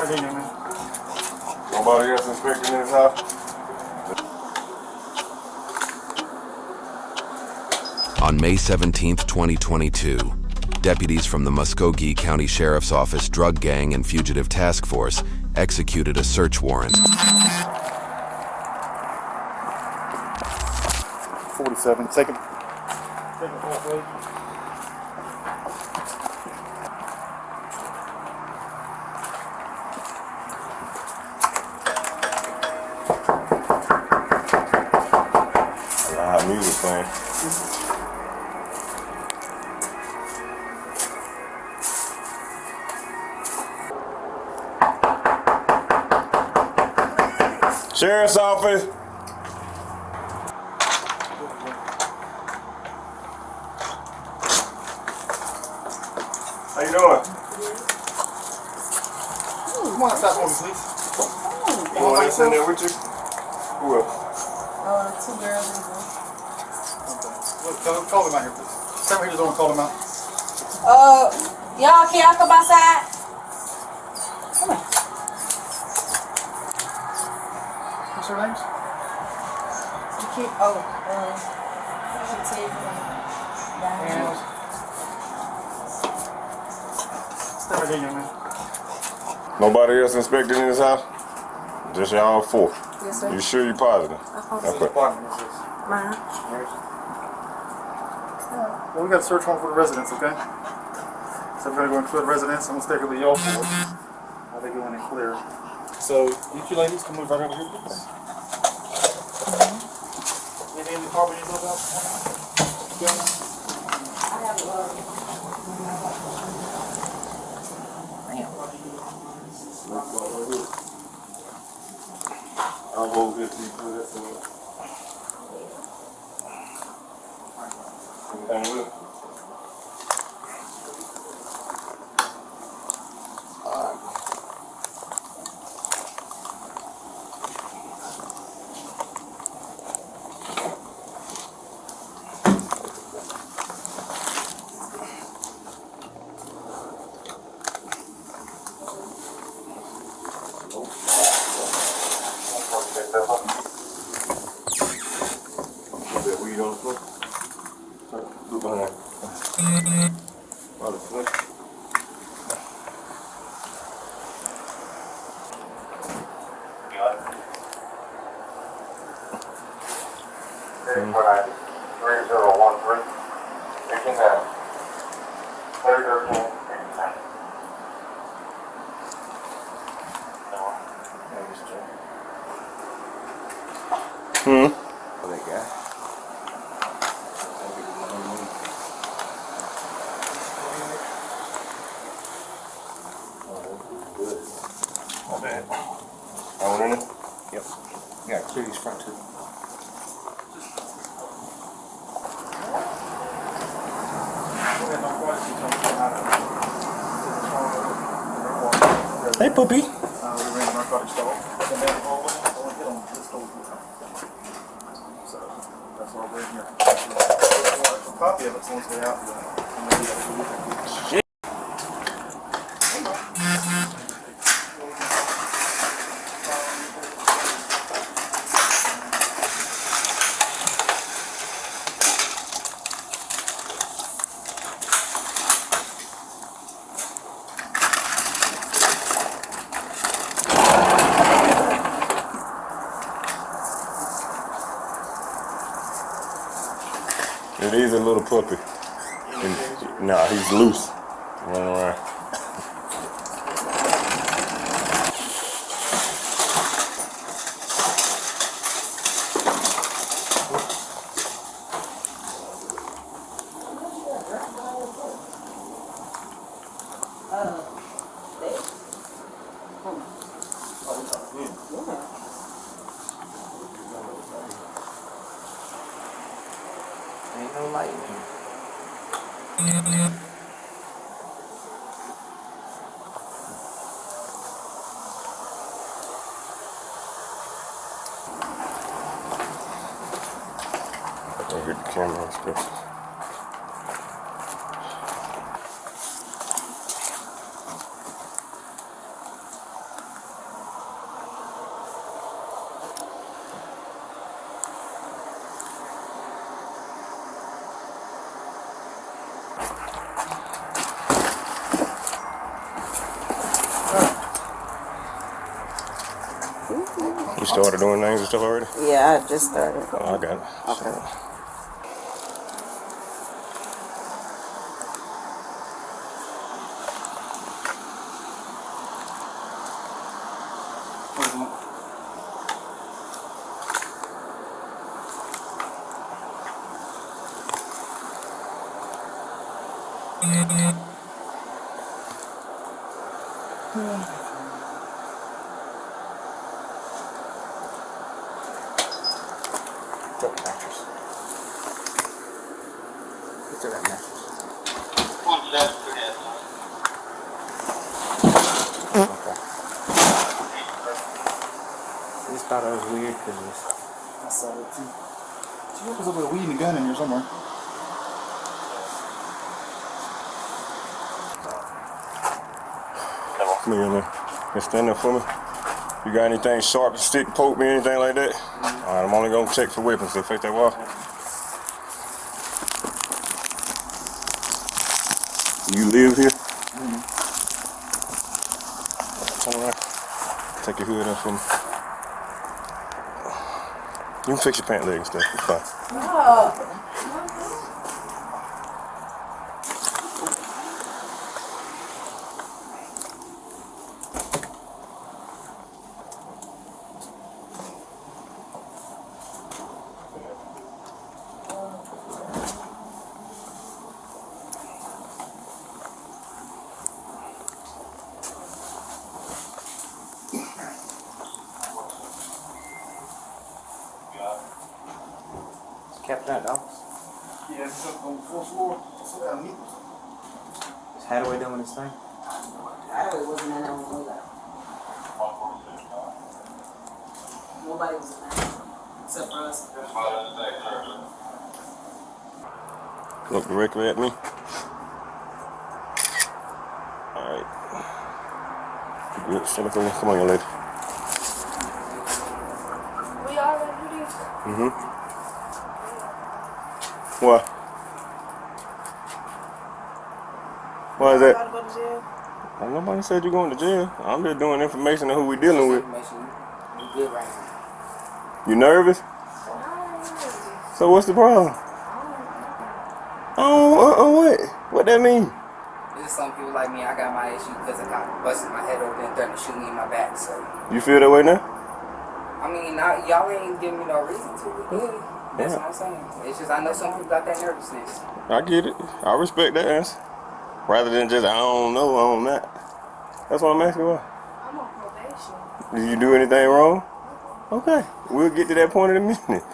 Nobody else inspecting this house? On May 17, 2022, deputies from the Muskogee County Sheriff's Office Drug Gang and Fugitive Task Force executed a search warrant. 47, second. Loud music playing. Sheriff's Office. How you doing? Come on outside for me, please. You want us in there with you? Who else? Two girls and a boy. Okay. Call them out here, please. Tell me who's going to call them out. Y'all come outside? Come on. What's their names? Stay right here, young man. Nobody else inspecting in this house? Just y'all four? Yes, sir. You sure you positive? What department is this? Mine. Well, we got a search warrant for the residents, okay? So we're going to go and clear the residents. I'm going to stay here with y'all four. How they go in and clear. So, you two ladies can move right over here, please. Anything in the department you know about? I'll hold this to you for that. Anything with it? That weed on the floor? Look behind. Oh, the floor. Tonight, 3013, 59, 3013, 59. That guy. Not bad. I went in it? Yep. Yeah, clear these front two. Hey, Poopy. We ran the narcotics dog. And then all the way hit on this door. So that's all we're in here. A copy of it's once we're out. Shit. It is a little puppy. Nah, he's loose. Running around. Ain't no light in here. I'll get the camera inspections. started doing names and stuff already? Yeah, I just started. Oh, I got it. Okay. Took the mattress. Who took that mattress? Okay. I just thought it was weird because I saw that too. See, there was a little weed and a gun in here somewhere. Come here, man. You stand there for me. You got anything sharp, stick, poke me, anything like that? Alright, I'm only gonna check for weapons. So face that wall. You live here? Turn around. Take your hood up for me. You can fix your pant leg and stuff. It's fine. Oh. kept that dogs. Yeah, it's up on the fourth floor. Some kind of meat. Is Hadaway doing his thing? Hadaway wasn't in that one either. Nobody was in that one, except for us. Look directly at me. Alright. Good. Stand up over. Come on, young lady. We already do this. Mm-hmm. What? Why is that? Gotta go to jail. Well, nobody said you're going to jail. I'm just doing information on who we dealing with. You good right now. You nervous? So what's the problem? Oh, what? What that mean? There's some people like me, I got my issue because I got busted my head open and threatened to shoot me in my back, so. You feel that way now? I mean, y'all ain't giving me no reason to. That's what I'm saying. It's just, I know some people got that nervousness. I get it. I respect that answer. Rather than just, I don't know, I don't not. That's what I'm asking why. I'm on probation. Did you do anything wrong? Okay. We'll get to that point in a minute.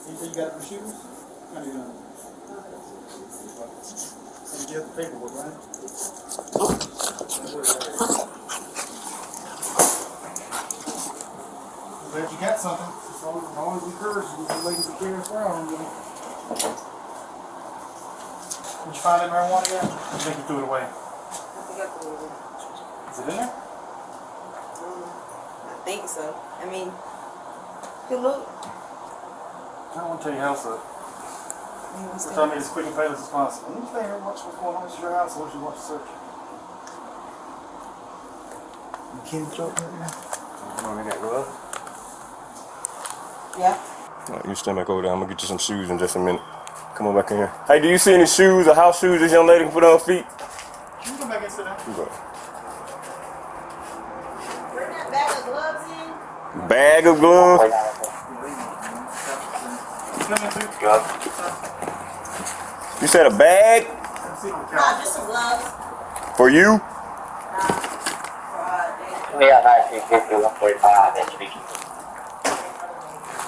You got the shoes? How do you know? And you have the paperwork, right? I'm glad you got something. It's always encouraged you to ladies to carry us around. Did you find that marijuana yet? I think you threw it away. I think I threw it away. Is it in there? I think so. I mean, good look. I don't want to tell you house up. We're trying to be as quick and painless as possible. When you stay here and watch what's going on in your house, I want you to watch the search. You can't joke right now. Come on, we got gloves. Yeah. All right, you stand back over there. I'm gonna get you some shoes in just a minute. Come on back in here. Hey, do you see any shoes or house shoes this young lady can put on her feet? Can you come back and sit down? You go. Bring that bag of gloves in. Bag of gloves. You said a bag No, just some gloves. for you? Yeah, 1950, 145, and speaking.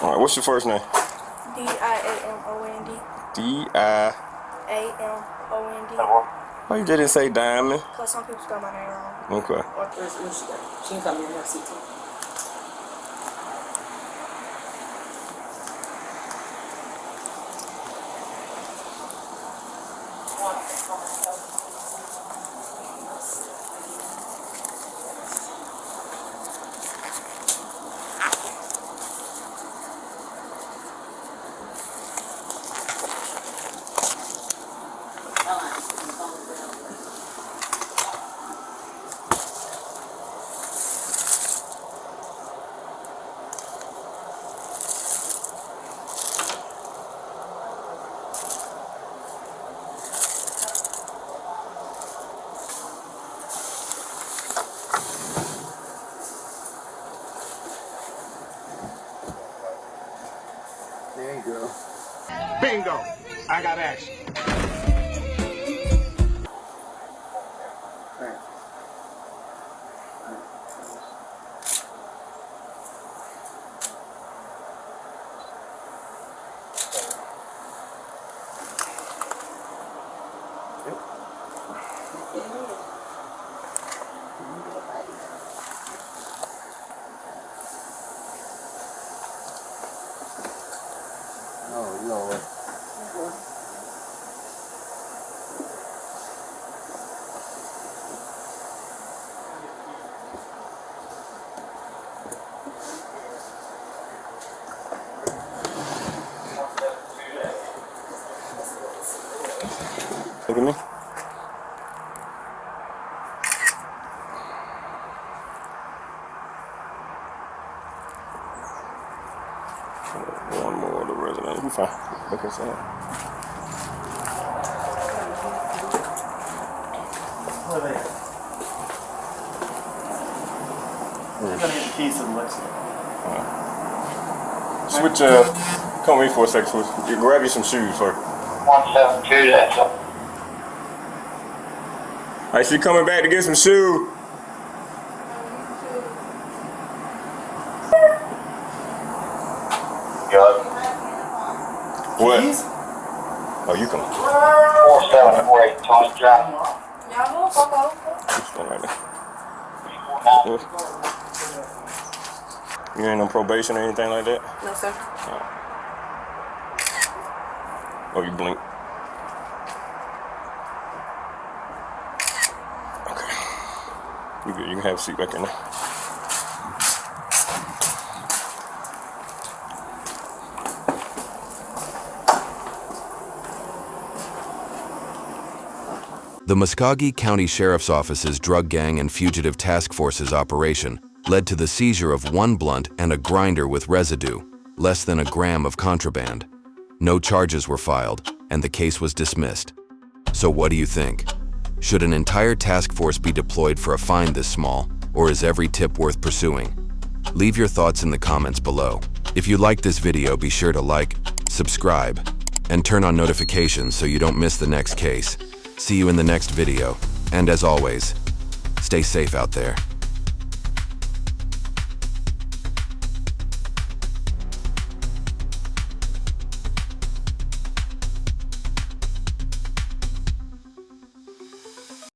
All right, what's your first name? D-I-A-M-O-N-D. D-I. A-M-O-N-D. Why you didn't say Diamond? Because some people spell my name wrong. Okay. Where's she go? She can come in here and see too. Bingo. I got action. Oh, Lord. Look at me. One more of the resident. You fine. Look inside. Where are they at? I'm gonna get the keys to the Lexington. Switch, come with me for a second. Switch. You grab you some shoes first. 172, that's up. Hey, she coming back to get some shoes. Good. What? Keys? Oh, you come. 4748 Tony Drive. Y'all know fuck off. This one right there. You ain't on probation or anything like that? No, sir. Oh, you blink. Okay. You good. You can have a seat back in there. The Muskogee County Sheriff's Office's Drug Gang and Fugitive Task Force's operation led to the seizure of one blunt and a grinder with residue, less than a gram of contraband. No charges were filed, and the case was dismissed. So what do you think? Should an entire task force be deployed for a find this small, or is every tip worth pursuing? Leave your thoughts in the comments below. If you liked this video, be sure to like, subscribe, and turn on notifications so you don't miss the next case. See you in the next video, and as always, stay safe out there.